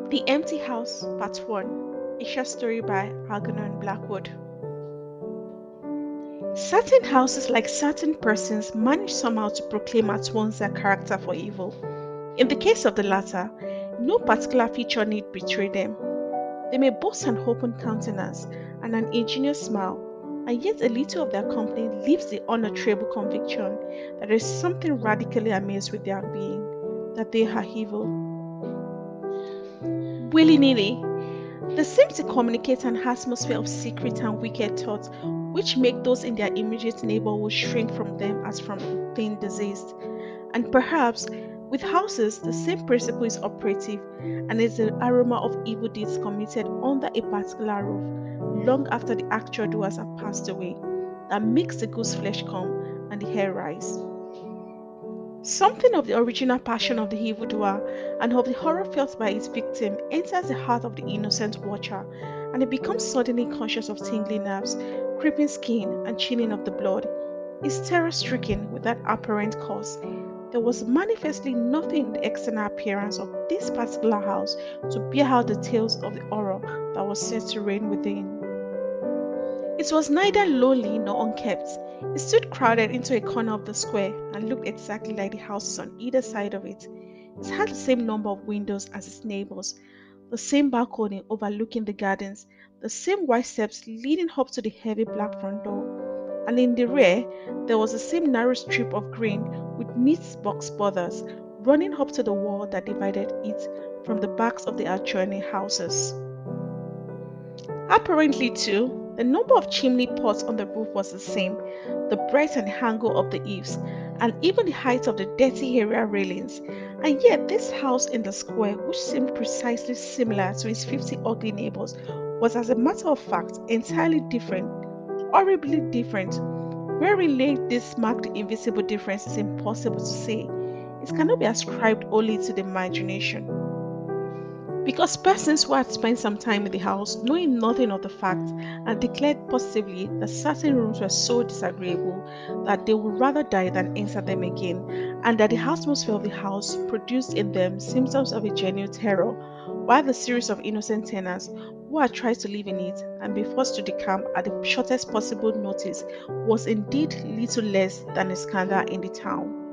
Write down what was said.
The Empty House, Part 1, a short story by Algernon Blackwood. Certain houses, like certain persons, manage somehow to proclaim at once their character for evil. In the case of the latter, no particular feature need betray them. They may boast an open countenance and an ingenious smile, and yet a little of their company leaves the unutterable conviction that there is something radically amiss with their being, that they are evil. Willy-nilly, they seem to communicate an atmosphere of secret and wicked thoughts, which make those in their immediate neighborhood shrink from them as from a thing diseased. And perhaps with houses, the same principle is operative, and is the aroma of evil deeds committed under a particular roof, long after the actual doers have passed away, that makes the goose flesh come and the hair rise. Something of the original passion of the evildoer and of the horror felt by its victim enters the heart of the innocent watcher, and he becomes suddenly conscious of tingling nerves, creeping skin, and chilling of the blood. Is terror stricken without apparent cause. There was manifestly nothing in the external appearance of this particular house to bear out the tales of the horror that was said to reign within. It was neither lonely nor unkept. It stood crowded into a corner of the square and looked exactly like the houses on either side of it. It had the same number of windows as its neighbors, the same balcony overlooking the gardens, the same wide steps leading up to the heavy black front door, and in the rear there was the same narrow strip of green with neat box borders running up to the wall that divided it from the backs of the adjoining houses. Apparently, too, the number of chimney pots on the roof was the same, the breadth and angle of the eaves, and even the height of the dirty area railings. And yet, this house in the square, which seemed precisely similar to its 50 ugly neighbors, was, as a matter of fact, entirely different, horribly different. Wherein lay this marked invisible difference is impossible to say. It cannot be ascribed only to the imagination. Because persons who had spent some time in the house, knowing nothing of the fact, and declared positively that certain rooms were so disagreeable that they would rather die than enter them again, and that the atmosphere of the house produced in them symptoms of a genuine terror, while the series of innocent tenants who had tried to live in it and be forced to decamp at the shortest possible notice was indeed little less than a scandal in the town.